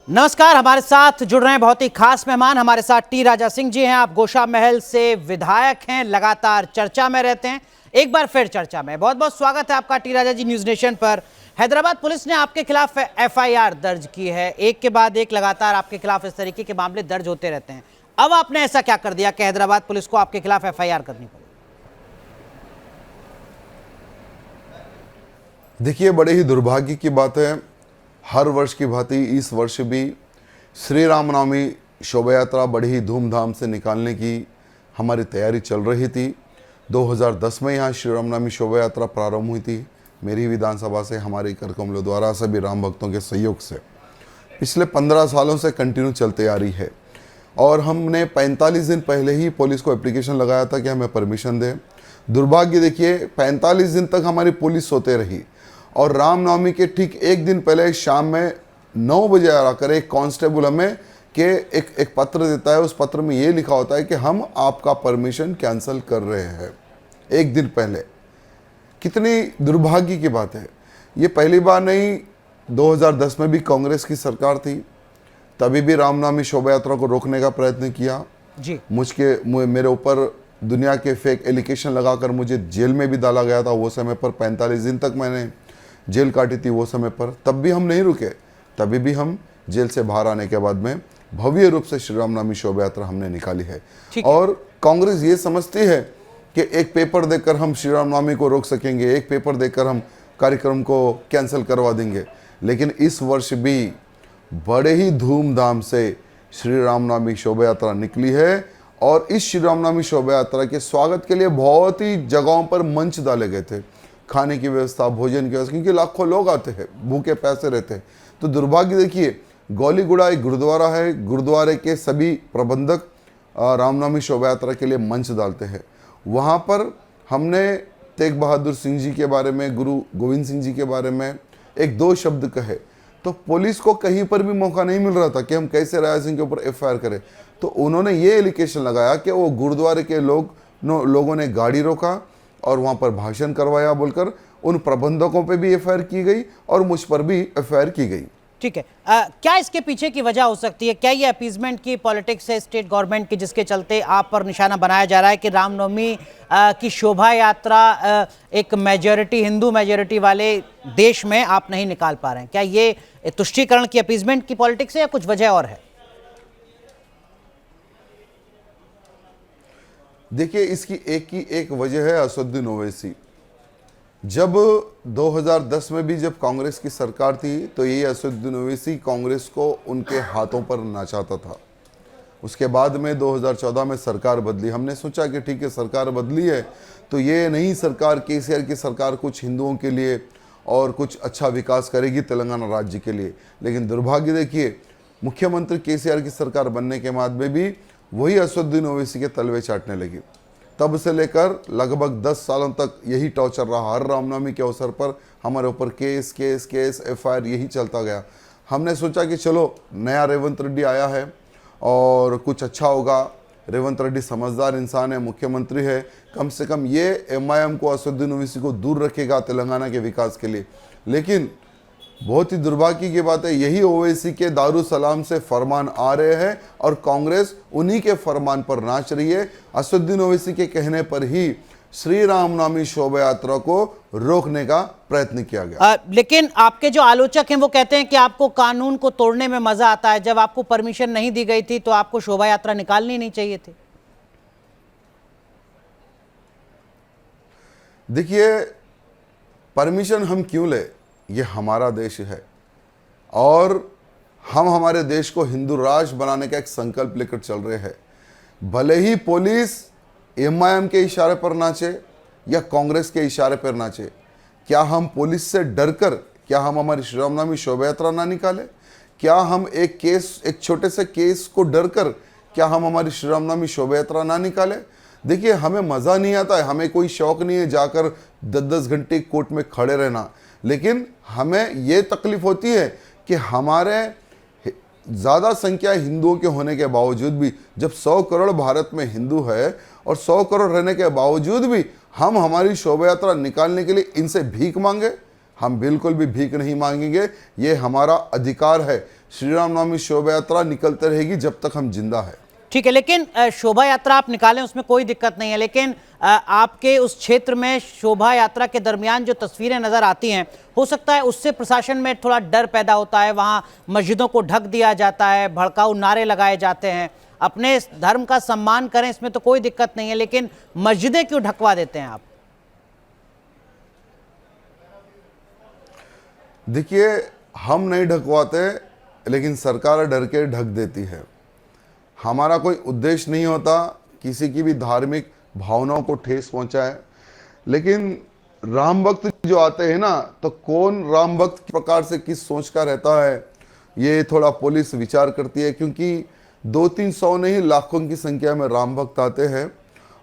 नमस्कार, हमारे साथ जुड़ रहे हैं बहुत ही खास मेहमान। हमारे साथ टी राजा सिंह जी हैं। आप गोशा महल से विधायक हैं, लगातार चर्चा में रहते हैं, एक बार फिर चर्चा में। बहुत बहुत स्वागत है आपका टी राजा जी न्यूज नेशन पर। हैदराबाद पुलिस ने आपके खिलाफ एफआईआर दर्ज की है, एक के बाद एक लगातार आपके खिलाफ इस तरीके के मामले दर्ज होते रहते हैं। अब आपने ऐसा क्या कर दिया कि हैदराबाद पुलिस को आपके खिलाफ एफआईआर करनी पड़ी? देखिए, बड़े ही दुर्भाग्य की बात है, हर वर्ष की भांति इस वर्ष भी श्री रामनवमी शोभा यात्रा बड़ी ही धूमधाम से निकालने की हमारी तैयारी चल रही थी। 2010 में यहाँ श्री रामनवमी शोभा यात्रा प्रारंभ हुई थी, मेरी विधानसभा से, हमारे करकमलों द्वारा, सभी राम भक्तों के सहयोग से। पिछले 15 सालों से कंटिन्यू चलते आ रही है और हमने 45 दिन पहले ही पुलिस को एप्लीकेशन लगाया था कि हमें परमिशन दें। दुर्भाग्य देखिए, 45 दिन तक हमारी पुलिस सोते रही और रामनवमी के ठीक एक दिन पहले शाम में 9 बजे आकर एक कांस्टेबल हमें एक पत्र देता है। उस पत्र में ये लिखा होता है कि हम आपका परमिशन कैंसिल कर रहे हैं, एक दिन पहले। कितनी दुर्भाग्य की बात है। ये पहली बार नहीं, 2010 में भी कांग्रेस की सरकार थी, तभी भी रामनवमी शोभा यात्रा को रोकने का प्रयत्न किया जी। मेरे ऊपर दुनिया के फेक एलिगेशन लगाकर मुझे जेल में भी डाला गया था। वो समय पर 45 दिन तक मैंने जेल काटी थी वो समय पर, तब भी हम नहीं रुके। तभी भी हम जेल से बाहर आने के बाद में भव्य रूप से श्री रामनवमी शोभा यात्रा हमने निकाली है। और कांग्रेस ये समझती है कि एक पेपर देकर हम श्री रामनवमी को रोक सकेंगे, एक पेपर देकर हम कार्यक्रम को कैंसिल करवा देंगे। लेकिन इस वर्ष भी बड़े ही धूमधाम से श्री रामनवमी शोभा यात्रा निकली है और इस श्री रामनवमी शोभा यात्रा के स्वागत के लिए बहुत ही जगहों पर मंच डाले गए थे, खाने की व्यवस्था, भोजन की व्यवस्था, क्योंकि लाखों लोग आते हैं, भूखे प्यासे रहते हैं। तो दुर्भाग्य देखिए, गौलीगुड़ा एक गुरुद्वारा है, गुरुद्वारे के सभी प्रबंधक रामनवमी शोभा यात्रा के लिए मंच डालते हैं। वहाँ पर हमने तेग बहादुर सिंह जी के बारे में, गुरु गोविंद सिंह जी के बारे में एक दो शब्द कहे, तो पुलिस को कहीं पर भी मौका नहीं मिल रहा था कि हम कैसे राजा सिंह के ऊपर एफआईआर करें। तो उन्होंने ये एलिगेशन लगाया कि वो गुरुद्वारे के लोगों ने गाड़ी रोका और वहाँ पर भाषण करवाया बोलकर उन प्रबंधकों पे भी एफआईआर की गई और मुझ पर भी एफआईआर की गई। ठीक है, क्या इसके पीछे की वजह हो सकती है? क्या ये अपीजमेंट की पॉलिटिक्स है स्टेट गवर्नमेंट की, जिसके चलते आप पर निशाना बनाया जा रहा है कि रामनवमी की शोभा यात्रा एक मेजॉरिटी, हिंदू मेजॉरिटी वाले देश में आप नहीं निकाल पा रहे हैं? क्या ये तुष्टीकरण की, अपीजमेंट की पॉलिटिक्स है या कुछ वजह और है? देखिए, इसकी एक वजह है असदुद्दीन ओवैसी। जब 2010 में भी जब कांग्रेस की सरकार थी तो ये असदुद्दीन ओवैसी कांग्रेस को उनके हाथों पर नाचाता था। उसके बाद में 2014 में सरकार बदली। हमने सोचा कि ठीक है, सरकार बदली है तो ये नई सरकार, केसीआर की सरकार, कुछ हिंदुओं के लिए और कुछ अच्छा विकास करेगी तेलंगाना राज्य के लिए। लेकिन दुर्भाग्य देखिए, मुख्यमंत्री केसीआर की सरकार बनने के बाद में भी वही असदुद्दीन ओवैसी के तलवे चाटने लगी। तब से लेकर लगभग 10 सालों तक यही टॉर्चर रहा। हर रामनवमी के अवसर पर हमारे ऊपर केस एफआईआर यही चलता गया। हमने सोचा कि चलो, नया रेवंत रेड्डी आया है और कुछ अच्छा होगा। रेवंत रेड्डी समझदार इंसान है, मुख्यमंत्री है, कम से कम ये एमआईएम को, असदुद्दीन ओवैसी को दूर रखेगा तेलंगाना के विकास के लिए। लेकिन बहुत ही दुर्भाग्य की बात है, यही ओवैसी के दारू सलाम से फरमान आ रहे हैं और कांग्रेस उन्हीं के फरमान पर नाच रही है। असदुद्दीन ओवैसी के कहने पर ही श्री रामनवमी शोभा यात्रा को रोकने का प्रयत्न किया गया। लेकिन आपके जो आलोचक हैं वो कहते हैं कि आपको कानून को तोड़ने में मजा आता है। जब आपको परमिशन नहीं दी गई थी तो आपको शोभा यात्रा निकालनी नहीं चाहिए थी। देखिए, परमिशन हम क्यों ले, ये हमारा देश है और हम हमारे देश को हिंदू राष्ट्र बनाने का एक संकल्प लेकर चल रहे हैं। भले ही पुलिस एमआईएम के इशारे पर नाचे या कांग्रेस के इशारे पर नाचे, क्या हम पुलिस से डरकर, क्या हम हमारी श्री रामनवमी शोभा यात्रा ना निकाले? क्या हम एक छोटे से केस को डरकर क्या हम हमारी श्री रामनवमी शोभा यात्रा ना निकाले? देखिए, हमें मज़ा नहीं आता है, हमें कोई शौक नहीं है जाकर 10-10 घंटे कोर्ट में खड़े रहना। लेकिन हमें ये तकलीफ होती है कि हमारे ज़्यादा संख्या हिंदुओं के होने के बावजूद भी, जब 100 करोड़ भारत में हिंदू है और 100 करोड़ रहने के बावजूद भी हम हमारी शोभा यात्रा निकालने के लिए इनसे भीख मांगे, हम बिल्कुल भी भीख नहीं मांगेंगे। ये हमारा अधिकार है। श्री राम नवमी शोभा यात्रा निकलते रहेगी जब तक हम जिंदा है। ठीक है, लेकिन शोभा यात्रा आप निकालें उसमें कोई दिक्कत नहीं है, लेकिन आपके उस क्षेत्र में शोभा यात्रा के दरमियान जो तस्वीरें नजर आती हैं, हो सकता है उससे प्रशासन में थोड़ा डर पैदा होता है। वहां मस्जिदों को ढक दिया जाता है, भड़काऊ नारे लगाए जाते हैं। अपने धर्म का सम्मान करें, इसमें तो कोई दिक्कत नहीं है, लेकिन मस्जिदें क्यों ढकवा देते हैं आप? देखिए, हम नहीं ढकवाते, लेकिन सरकार डर के ढक देती है। हमारा कोई उद्देश्य नहीं होता किसी की भी धार्मिक भावनाओं को ठेस पहुंचाए, लेकिन राम भक्त जो आते हैं ना, तो कौन राम भक्त प्रकार से किस सोच का रहता है, ये थोड़ा पुलिस विचार करती है, क्योंकि 200-300 नहीं लाखों की संख्या में राम भक्त आते हैं।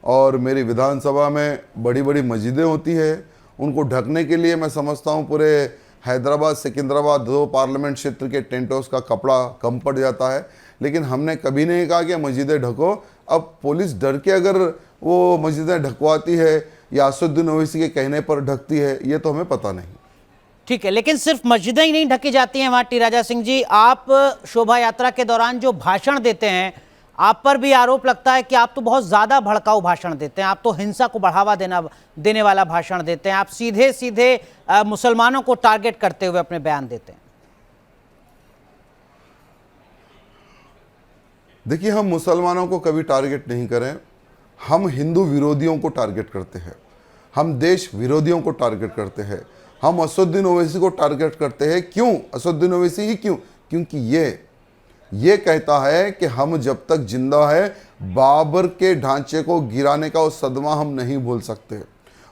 और मेरी विधानसभा में बड़ी बड़ी मस्जिदें होती है, उनको ढकने के लिए मैं समझता हूँ पूरे हैदराबाद सिकंदराबाद 2 पार्लियामेंट क्षेत्र के टेंट हाउस का कपड़ा कम पड़ जाता है। लेकिन हमने कभी नहीं कहा कि मस्जिदें ढको। अब पुलिस डर के अगर वो मस्जिदें ढकवाती है या असदुद्दीन ओवैसी के कहने पर ढकती है, ये तो हमें पता नहीं। ठीक है, लेकिन सिर्फ मस्जिदें ही नहीं ढकी जाती हैं वहां टी राजा सिंह जी। आप शोभा यात्रा के दौरान जो भाषण देते हैं, आप पर भी आरोप लगता है कि आप तो बहुत ज्यादा भड़काऊ भाषण देते हैं, आप तो हिंसा को बढ़ावा देने वाला भाषण देते हैं, आप सीधे सीधे मुसलमानों को टारगेट करते हुए अपने बयान देते हैं। देखिए, हम मुसलमानों को कभी टारगेट नहीं करें, हम हिंदू विरोधियों को टारगेट करते हैं, हम देश विरोधियों को टारगेट करते हैं, हम असदुद्दीन ओवैसी को टारगेट करते हैं। क्यों असदुद्दीन ओवैसी ही क्यों? क्योंकि ये कहता है कि हम जब तक जिंदा है बाबर के ढांचे को गिराने का वो सदमा हम नहीं भूल सकते,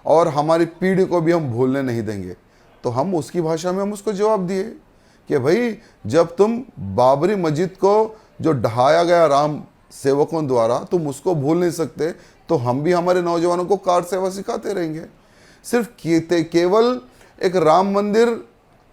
और हमारी पीढ़ी को भी हम भूलने नहीं देंगे। तो हम उसकी भाषा में हम उसको जवाब दिए कि भाई, जब तुम बाबरी मस्जिद को जो ढहाया गया राम सेवकों द्वारा तुम उसको भूल नहीं सकते, तो हम भी हमारे नौजवानों को कार सेवा सिखाते रहेंगे। सिर्फ केवल एक राम मंदिर,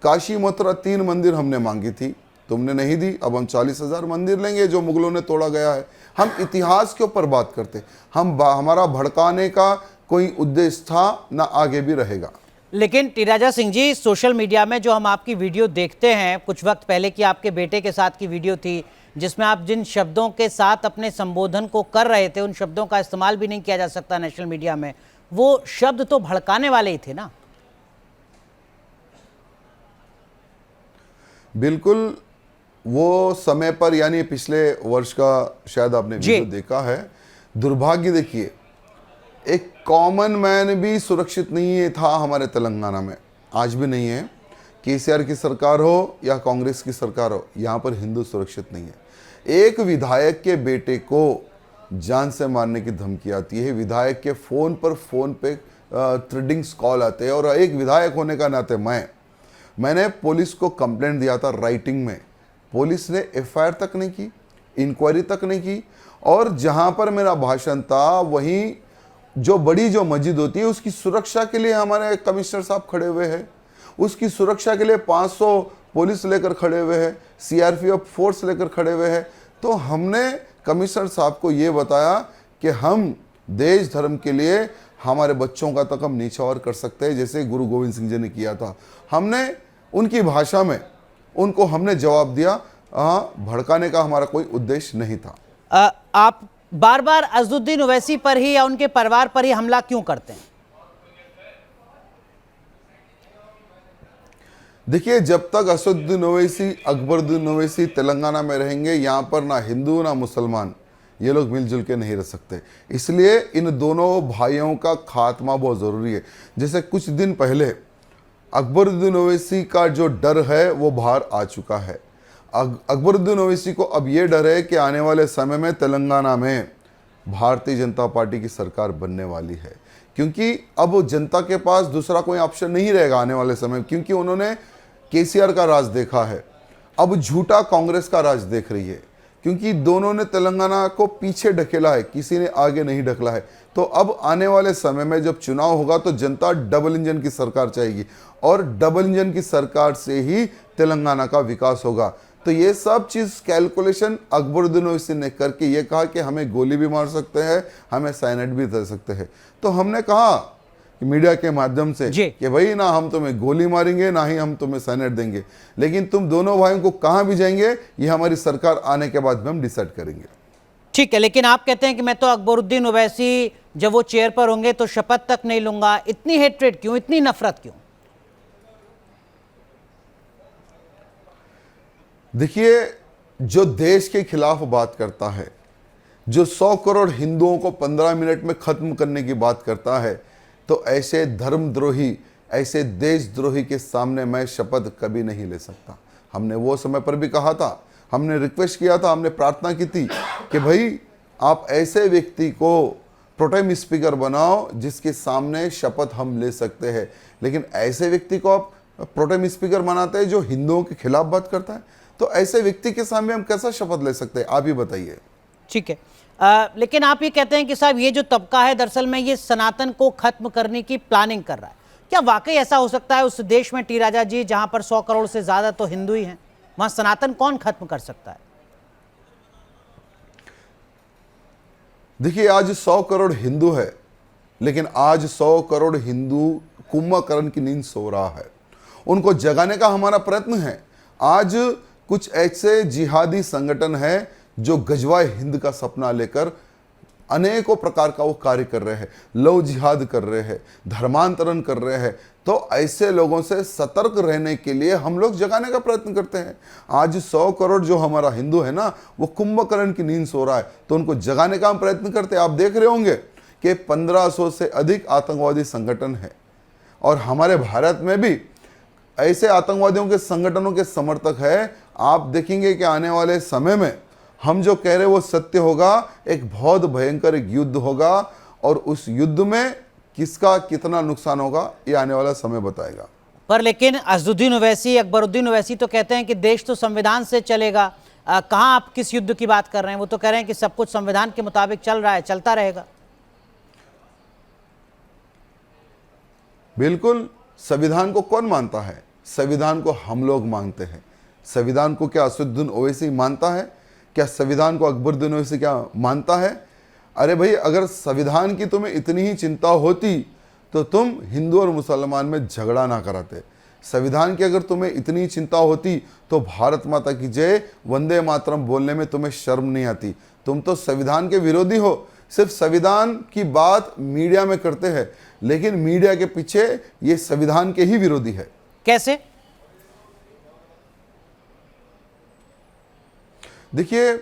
काशी मथुरा 3 मंदिर हमने मांगी थी, तुमने नहीं दी। अब हम 40,000 मंदिर लेंगे जो मुगलों ने तोड़ा गया है। हम इतिहास के ऊपर बात करते, हमारा भड़काने का कोई उद्देश्य था ना, आगे भी रहेगा। लेकिन T Raja Singh ji, social media में जो हम आपकी वीडियो देखते हैं, कुछ वक्त पहले की आपके बेटे के साथ की वीडियो थी जिसमें आप जिन शब्दों के साथ अपने संबोधन को कर रहे थे, उन शब्दों का इस्तेमाल भी नहीं किया जा सकता नेशनल मीडिया में, वो शब्द तो भड़काने वाले ही थे ना? बिल्कुल, वो समय पर, यानी पिछले वर्ष का शायद आपने वीडियो देखा है। दुर्भाग्य देखिए, एक कॉमन मैन भी सुरक्षित नहीं था हमारे तेलंगाना में, आज भी नहीं है। केसीआर की सरकार हो या कांग्रेस की सरकार हो, यहाँ पर हिंदू सुरक्षित नहीं है। एक विधायक के बेटे को जान से मारने की धमकी आती है, विधायक के फोन पे थ्रेडिंग्स कॉल आते हैं, और एक विधायक होने का नाते मैंने पुलिस को कंप्लेंट दिया था राइटिंग में। पुलिस ने एफआईआर तक नहीं की, इंक्वायरी तक नहीं की, और जहां पर मेरा भाषण था वहीं जो मस्जिद होती है उसकी सुरक्षा के लिए हमारे कमिश्नर साहब खड़े हुए हैं, उसकी सुरक्षा के लिए 500 पुलिस लेकर खड़े हुए हैं, सीआरपीएफ फोर्स लेकर खड़े हुए हैं। तो हमने कमिश्नर साहब को ये बताया कि हम देश धर्म के लिए हमारे बच्चों का तक हम नीचावर कर सकते हैं, जैसे गुरु गोविंद सिंह जी ने किया था। हमने उनकी भाषा में उनको हमने जवाब दिया, हाँ, भड़काने का हमारा कोई उद्देश्य नहीं था। आप बार बार असदुद्दीन ओवैसी पर ही या उनके परिवार पर ही हमला क्यों करते हैं? देखिए, जब तक असदुद्दीन ओवैसी, अकबरुद्दीन ओवैसी तेलंगाना में रहेंगे, यहाँ पर ना हिंदू ना मुसलमान, ये लोग मिलजुल के नहीं रह सकते। इसलिए इन दोनों भाइयों का खात्मा बहुत ज़रूरी है। जैसे कुछ दिन पहले अकबरुद्दीन ओवैसी का जो डर है वो बाहर आ चुका है। अकबरुद्दीन ओवैसी को अब ये डर है कि आने वाले समय में तेलंगाना में भारतीय जनता पार्टी की सरकार बनने वाली है, क्योंकि अब जनता के पास दूसरा कोई ऑप्शन नहीं रहेगा आने वाले समय, क्योंकि उन्होंने केसीआर का राज देखा है, अब झूठा कांग्रेस का राज देख रही है, क्योंकि दोनों ने तेलंगाना को पीछे ढकेला है, किसी ने आगे नहीं ढकला है। तो अब आने वाले समय में जब चुनाव होगा तो जनता डबल इंजन की सरकार चाहेगी, और डबल इंजन की सरकार से ही तेलंगाना का विकास होगा। तो ये सब चीज़ कैलकुलेशन अकबरुद्दीन ओवैसी ने करके ये कहा कि हमें गोली भी मार सकते हैं, हमें साइनाइड भी दे सकते हैं। तो हमने कहा कि मीडिया के माध्यम से जी। कि भाई ना हम तुम्हें गोली मारेंगे ना ही हम तुम्हें सेनेट देंगे, लेकिन तुम दोनों भाइयों को कहाँ भी जाएंगे ये हमारी सरकार आने के बाद में हम डिसाइड करेंगे। ठीक है, लेकिन आप कहते हैं कि मैं तो अकबरुद्दीन ओवैसी जब वो चेयर पर होंगे तो शपथ तक नहीं लूंगा। इतनी हेट्रेड क्यों, इतनी नफरत क्यों? देखिए, जो देश के खिलाफ बात करता है, जो 100 करोड़ हिंदुओं को 15 मिनट में खत्म करने की बात करता है, तो ऐसे धर्मद्रोही, ऐसे देशद्रोही के सामने मैं शपथ कभी नहीं ले सकता। हमने वो समय पर भी कहा था, हमने रिक्वेस्ट किया था, हमने प्रार्थना की थी कि भाई आप ऐसे व्यक्ति को प्रोटेम स्पीकर बनाओ जिसके सामने शपथ हम ले सकते हैं, लेकिन ऐसे व्यक्ति को आप प्रोटेम स्पीकर बनाते हैं जो हिंदुओं के खिलाफ बात करता है, तो ऐसे व्यक्ति के सामने हम कैसा शपथ ले सकते हैं? आप ही बताइए। ठीक है, लेकिन आप ये कहते हैं कि साहब ये जो तबका है दरअसल में ये सनातन को खत्म करने की प्लानिंग कर रहा है। क्या वाकई ऐसा हो सकता है उस देश में टी राजा जी जहां पर 100 करोड़ से ज्यादा तो हिंदू ही हैं, वहां सनातन कौन खत्म कर सकता है? देखिए, आज 100 करोड़ हिंदू है, लेकिन आज 100 करोड़ हिंदू कुंभकर्ण की नींद सो रहा है। उनको जगाने का हमारा प्रयत्न है। आज कुछ ऐसे जिहादी संगठन हैं जो गजवाए हिंद का सपना लेकर अनेकों प्रकार का वो कार्य कर रहे हैं, लव जिहाद कर रहे हैं, धर्मांतरण कर रहे हैं। तो ऐसे लोगों से सतर्क रहने के लिए हम लोग जगाने का प्रयत्न करते हैं। आज 100 करोड़ जो हमारा हिंदू है ना, वो कुंभकर्ण की नींद सो रहा है, तो उनको जगाने का हम प्रयत्न करते हैं। आप देख रहे होंगे कि 1500 से अधिक आतंकवादी संगठन है, और हमारे भारत में भी ऐसे आतंकवादियों के संगठनों के समर्थक है। आप देखेंगे कि आने वाले समय में हम जो कह रहे वो सत्य होगा, एक बहुत भयंकर एक युद्ध होगा, और उस युद्ध में किसका कितना नुकसान होगा ये आने वाला समय बताएगा। पर लेकिन अज़दुद्दीन ओवैसी, अकबरुद्दीन ओवैसी तो कहते हैं कि देश तो संविधान से चलेगा। कहाँ आप किस युद्ध की बात कर रहे हैं? वो तो कह रहे हैं कि सब कुछ संविधान के मुताबिक चल रहा है, चलता रहेगा। बिल्कुल, संविधान को कौन मानता है? संविधान को हम लोग मानते हैं। संविधान को क्या असदुद्दीन ओवैसी मानता है? क्या संविधान को अकबरुद्दीन ओवैसी क्या मानता है? अरे भाई, अगर संविधान की तुम्हें इतनी ही चिंता होती तो तुम हिंदू और मुसलमान में झगड़ा ना कराते। संविधान की अगर तुम्हें इतनी चिंता होती तो भारत माता की जय, वंदे मातरम बोलने में तुम्हें शर्म नहीं आती। तुम तो संविधान के विरोधी हो, सिर्फ संविधान की बात मीडिया में करते हैं, लेकिन मीडिया के पीछे ये संविधान के ही विरोधी है। कैसे? देखिए,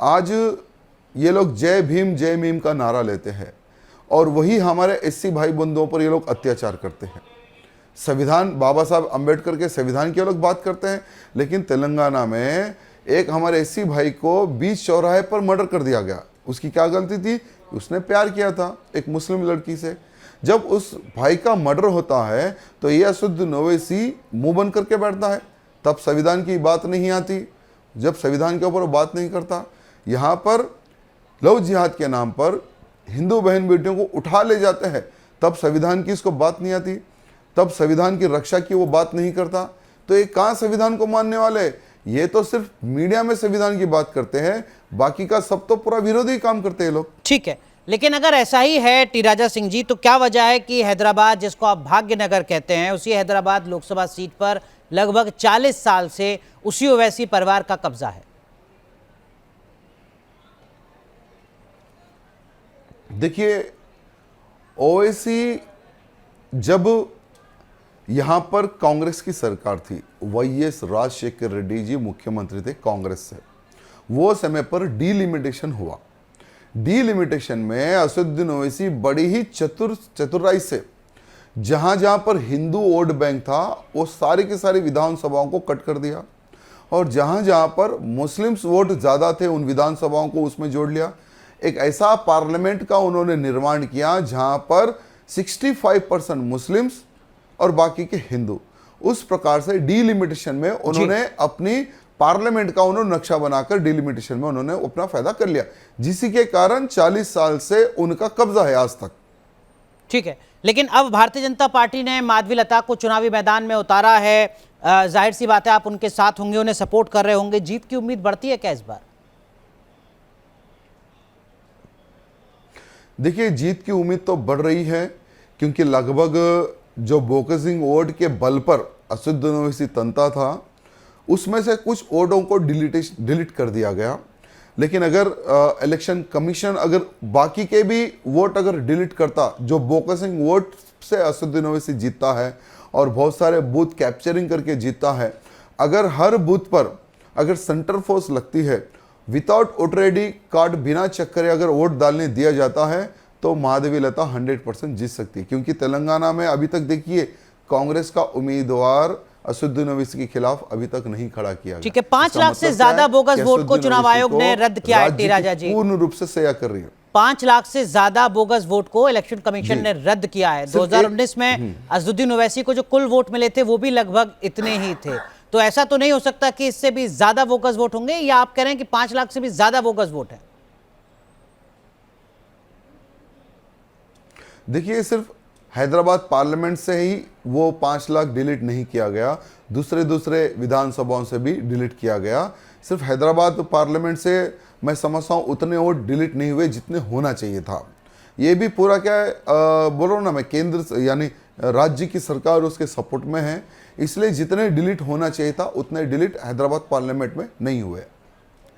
आज ये लोग जय भीम का नारा लेते हैं, और वही हमारे एससी भाई बंधुओं पर ये लोग अत्याचार करते हैं। संविधान, बाबा साहब अंबेडकर के संविधान की ये लोग बात करते हैं, लेकिन तेलंगाना में एक हमारे एससी भाई को बीच चौराहे पर मर्डर कर दिया गया। उसकी क्या गलती थी? उसने प्यार किया था एक मुस्लिम लड़की से। जब उस भाई का मर्डर होता है तो ये असदुद्दीन ओवैसी मुंह बंद करके बैठता है, तब संविधान की बात नहीं आती। जब संविधान के ऊपर वो बात नहीं करता, यहाँ पर लव जिहाद के नाम पर हिंदू बहन बेटियों को उठा ले जाते हैं, तब संविधान की इसको बात नहीं आती, तब संविधान की रक्षा की वो बात नहीं करता। तो ये कहाँ संविधान को मानने वाले? ये तो सिर्फ मीडिया में संविधान की बात करते हैं, बाकी का सब तो पूरा विरोधी काम करते हैं लोग। ठीक है, लेकिन अगर ऐसा ही है टी राजा सिंह जी, तो क्या वजह है कि हैदराबाद, जिसको आप भाग्यनगर कहते हैं, उसी हैदराबाद लोकसभा सीट पर लगभग 40 साल से उसी ओवैसी परिवार का कब्जा है? देखिए, ओवैसी जब यहाँ पर कांग्रेस की सरकार थी, वाईएस राजशेखर रेड्डी जी मुख्यमंत्री थे कांग्रेस से, वो समय पर डीलिमिटेशन हुआ। डीलिमिटेशन में असदुद्दीन ओवैसी बड़ी ही चतुराई से जहाँ जहाँ पर हिंदू वोट बैंक था वो सारी की सारी विधानसभाओं को कट कर दिया, और जहाँ जहाँ पर मुस्लिम्स वोट ज़्यादा थे उन विधानसभाओं को उसमें जोड़ लिया। एक ऐसा पार्लियामेंट का उन्होंने निर्माण किया जहाँ पर 65% मुस्लिम्स और बाकी के हिंदू। उस प्रकार से डीलिमिटेशन में उन्होंने अपनी पार्लियामेंट का उन्होंने नक्शा बनाकर डीलिमिटेशन में उन्होंने अपना फायदा कर लिया, जिसी के कारण 40 साल से उनका कब्जा है आज तक। ठीक है, लेकिन अब भारतीय जनता पार्टी ने माधवीलता को चुनावी मैदान में उतारा है। जाहिर सी बात है आप उनके साथ होंगे, उन्हें सपोर्ट कर रहे होंगे। जीत की उम्मीद बढ़ती है क्या इस बार? देखिए, जीत की उम्मीद तो बढ़ रही है, क्योंकि लगभग जो बोकसिंग वोट के बल पर असदुद्दीन ओवैसी तंता था, उसमें से कुछ वोटों को डिलीट कर दिया गया। लेकिन अगर इलेक्शन कमीशन अगर बाकी के भी वोट अगर डिलीट करता, जो बोकसिंग वोट से असदुद्दीन ओवैसी जीतता है और बहुत सारे बूथ कैप्चरिंग करके जीतता है, अगर हर बूथ पर अगर सेंटर फोर्स लगती है, विदाउट वोटर आईडी कार्ड बिना चेक करे अगर वोट डालने दिया जाता है, तो महादेवी लता 100% जीत सकती है। क्योंकि तेलंगाना में अभी तक देखिए कांग्रेस का उम्मीदवार असदुद्दीन ओवैसी के खिलाफ अभी तक नहीं खड़ा किया गया। ठीक है, 5 लाख से ज्यादा बोगस वोट को चुनाव आयोग ने रद्द किया है। टी राजा जी, पूर्ण रूप से सया कर रही है। 5 लाख से ज्यादा बोगस वोट को इलेक्शन कमीशन ने रद्द किया है। 2019 में असदुद्दीन ओवैसी को जो कुल वोट मिले थे वो भी लगभग इतने ही थे। तो ऐसा तो नहीं हो सकता कि इससे भी ज्यादा बोगस वोट होंगे, या आप कह रहे हैं कि 5 लाख से भी ज्यादा बोगस वोट है? देखिए, सिर्फ हैदराबाद पार्लियामेंट से ही वो 5 लाख डिलीट नहीं किया गया, दूसरे विधानसभाओं से भी डिलीट किया गया। सिर्फ हैदराबाद पार्लियामेंट से मैं समझता हूँ उतने वोट डिलीट नहीं हुए जितने होना चाहिए था। ये भी पूरा क्या है, बोल रहा हूँ ना मैं, केंद्र यानी राज्य की सरकार उसके सपोर्ट में है, इसलिए जितने डिलीट होना चाहिए था उतने डिलीट हैदराबाद पार्लियामेंट में नहीं हुए।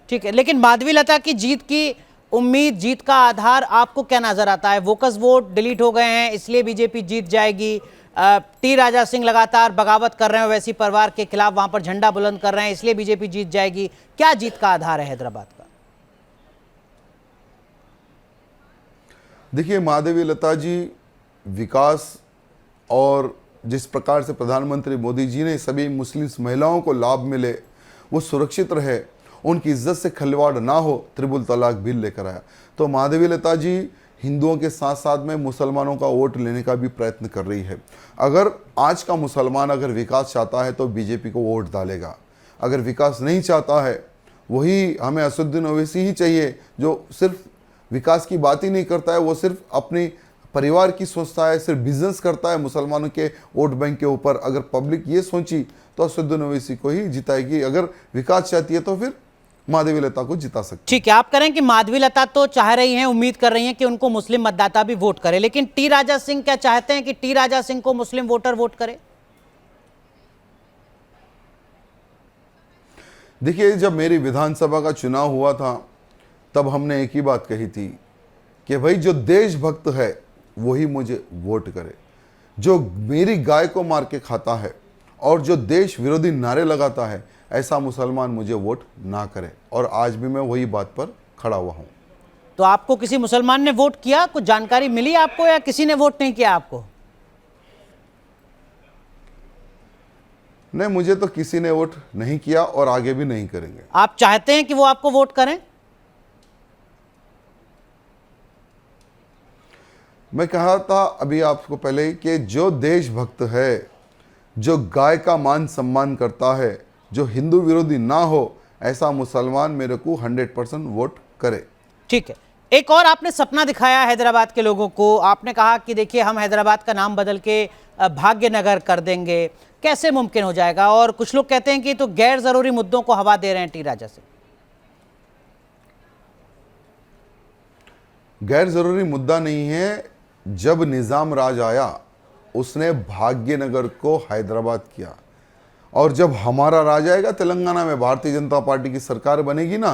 ठीक है, लेकिन माधवी लता की जीत की उम्मीद, जीत का आधार आपको क्या नजर आता है? वोकस वोट डिलीट हो गए हैं इसलिए बीजेपी जीत जाएगी, टी राजा सिंह लगातार बगावत कर रहे हैं ओवैसी परिवार के खिलाफ, वहां पर झंडा बुलंद कर रहे हैं इसलिए बीजेपी जीत जाएगी, क्या जीत का आधार है हैदराबाद का? देखिए, महादेवी लता जी विकास और जिस प्रकार से प्रधानमंत्री मोदी जी ने सभी मुस्लिम महिलाओं को लाभ मिले, वो सुरक्षित रहे, उनकी इज्जत से खिलवाड़ ना हो, त्रिपुल तलाक बिल लेकर आया। तो महादेवी लता जी हिंदुओं के साथ साथ में मुसलमानों का वोट लेने का भी प्रयत्न कर रही है। अगर आज का मुसलमान अगर विकास चाहता है तो बीजेपी को वोट डालेगा, अगर विकास नहीं चाहता है, वही हमें असदुद्दीन ओवैसी ही चाहिए जो सिर्फ विकास की बात ही नहीं करता है, वो सिर्फ अपनी परिवार की सोचता है, सिर्फ बिजनेस करता है मुसलमानों के वोट बैंक के ऊपर। अगर पब्लिक ये सोची तो असदुद्दीन ओवैसी को ही जिताएगी, अगर विकास चाहती है तो फिर माधवी लता को जिता सकती। ठीक है, आप करें कि माधवी लता तो चाह रही हैं, उम्मीद कर रही हैं कि उनको मुस्लिम मतदाता भी वोट करे, लेकिन टी राजा सिंह क्या चाहते हैं कि टी राजा सिंह को मुस्लिम वोटर वोट करे? देखिए, जब मेरी विधानसभा का चुनाव हुआ था तब हमने एक ही बात कही थी कि भाई जो देशभक्त है वही मुझे वोट करे, जो मेरी गाय को मार के खाता है और जो देश विरोधी नारे लगाता है ऐसा मुसलमान मुझे वोट ना करे। और आज भी मैं वही बात पर खड़ा हुआ हूं। तो आपको किसी मुसलमान ने वोट किया, कुछ जानकारी मिली आपको, या किसी ने वोट नहीं किया आपको? नहीं, मुझे तो किसी ने वोट नहीं किया और आगे भी नहीं करेंगे। आप चाहते हैं कि वो आपको वोट करें? मैं कहा था अभी आपको पहले कि जो देशभक्त है, जो गाय का मान सम्मान करता है, जो हिंदू विरोधी ना हो, ऐसा मुसलमान मेरे को 100% वोट करे। ठीक है, एक और आपने सपना दिखाया हैदराबाद के लोगों को। आपने कहा कि देखिए हम हैदराबाद का नाम बदल के भाग्यनगर कर देंगे, कैसे मुमकिन हो जाएगा? और कुछ लोग कहते हैं कि तो गैर जरूरी मुद्दों को हवा दे रहे हैं टी राजा से। गैर जरूरी मुद्दा नहीं है। जब निजाम राज आया उसने भाग्यनगर को हैदराबाद किया, और जब हमारा राज आएगा तेलंगाना में, भारतीय जनता पार्टी की सरकार बनेगी ना,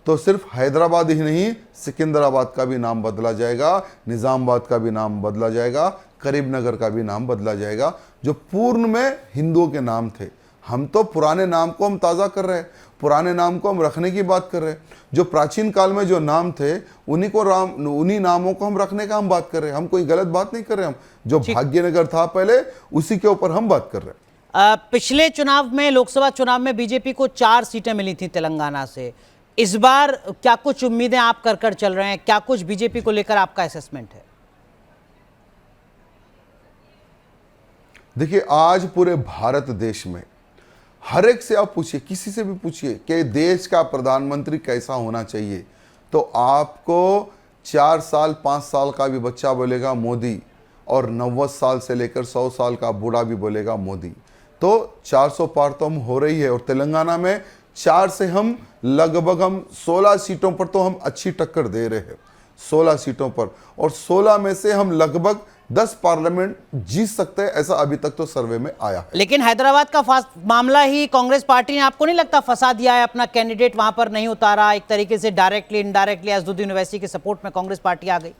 तो सिर्फ हैदराबाद ही नहीं सिकंदराबाद का भी नाम बदला जाएगा, निजामाबाद का भी नाम बदला जाएगा, करीबनगर का भी नाम बदला जाएगा, जो पूर्ण में हिंदुओं के नाम थे। हम तो पुराने नाम को हम ताज़ा कर रहे हैं, पुराने नाम को हम रखने की बात कर रहे हैं। जो प्राचीन काल में जो नाम थे उन्हीं नामों को हम रखने का हम बात कर रहे हैं। हम कोई गलत बात नहीं कर रहे, हम जो भाग्यनगर था पहले उसी के ऊपर हम बात कर रहे हैं। पिछले चुनाव में, लोकसभा चुनाव में बीजेपी को 4 सीटें मिली थी तेलंगाना से। इस बार क्या कुछ उम्मीदें आप कर चल रहे हैं? क्या कुछ बीजेपी को लेकर आपका असेसमेंट है? देखिए, आज पूरे भारत देश में हर एक से आप पूछिए, किसी से भी पूछिए कि देश का प्रधानमंत्री कैसा होना चाहिए, तो आपको 4 साल 5 साल का भी बच्चा बोलेगा मोदी, और 90 साल से लेकर 100 साल का बूढ़ा भी बोलेगा मोदी। तो 400 पार तो हम हो रही है, और तेलंगाना में 4 से हम लगभग हम 16 सीटों पर तो हम अच्छी टक्कर दे रहे हैं। 16 सीटों पर, और 16 में से हम लगभग 10 पार्लियामेंट जीत सकते हैं, ऐसा अभी तक तो सर्वे में आया है। लेकिन हैदराबाद का मामला ही कांग्रेस पार्टी ने आपको नहीं लगता फंसा दिया है? अपना कैंडिडेट वहां पर नहीं उतारा, एक तरीके से डायरेक्टली इनडायरेक्टली असदुद्दीन ओवैसी के सपोर्ट में कांग्रेस पार्टी आ गई।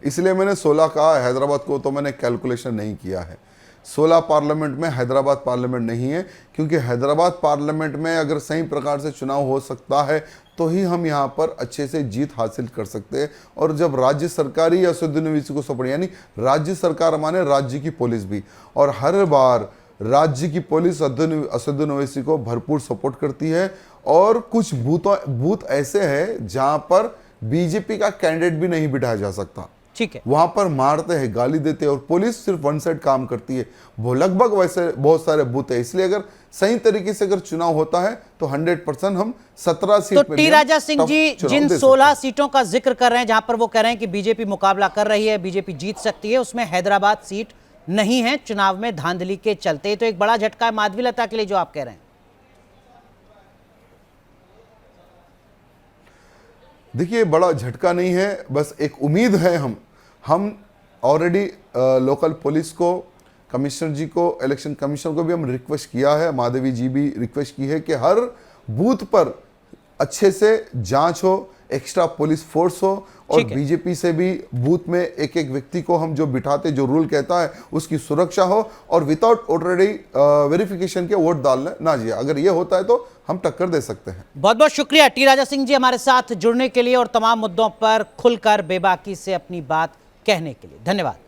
इसलिए मैंने 16 कहा। हैदराबाद को तो मैंने कैलकुलेशन नहीं किया है। 16 पार्लियामेंट में हैदराबाद पार्लियामेंट नहीं है, क्योंकि हैदराबाद पार्लियामेंट में अगर सही प्रकार से चुनाव हो सकता है तो ही हम यहाँ पर अच्छे से जीत हासिल कर सकते हैं। और जब राज्य सरकार ही असदुद्दीन ओवैसी को सपोर्ट, यानी राज्य सरकार माने राज्य की पुलिस भी, और हर बार राज्य की पुलिस असदुद्दीन ओवैसी को भरपूर सपोर्ट करती है। और कुछ बूथ ऐसे हैं जहाँ पर बीजेपी का कैंडिडेट भी नहीं बिठाया जा सकता, ठीक है, वहां पर मारते हैं, गाली देते हैं, और पुलिस सिर्फ वन साइड काम करती है। वो लगभग वैसे बहुत सारे बूथ है। इसलिए अगर सही तरीके से अगर चुनाव होता है तो 100% हम 17 सीट तो टी राजा सिंह जी जिन 16 सीटों का जिक्र कर रहे हैं, जहां पर वो कह रहे हैं कि बीजेपी मुकाबला कर रही है, बीजेपी जीत सकती है, उसमें हैदराबाद सीट नहीं है चुनाव में धांधली के चलते। तो एक बड़ा झटका है माधवीलता के लिए जो आप कह रहे हैं। देखिए, बड़ा झटका नहीं है, बस एक उम्मीद है। हम ऑलरेडी लोकल पुलिस को, कमिश्नर जी को, इलेक्शन कमिश्नर को भी हम रिक्वेस्ट किया है, माधवी जी भी रिक्वेस्ट की है कि हर बूथ पर अच्छे से जांच हो, एक्स्ट्रा पुलिस फोर्स हो, और बीजेपी से भी बूथ में एक एक व्यक्ति को हम जो बिठाते, जो रूल कहता है उसकी सुरक्षा हो, और विदाउट ऑलरेडी वेरिफिकेशन के वोट डालने ना जाए। अगर ये होता है तो हम टक्कर दे सकते हैं। बहुत बहुत शुक्रिया टी राजा सिंह जी हमारे साथ जुड़ने के लिए और तमाम मुद्दों पर खुलकर बेबाकी से अपनी बात कहने के लिए। धन्यवाद।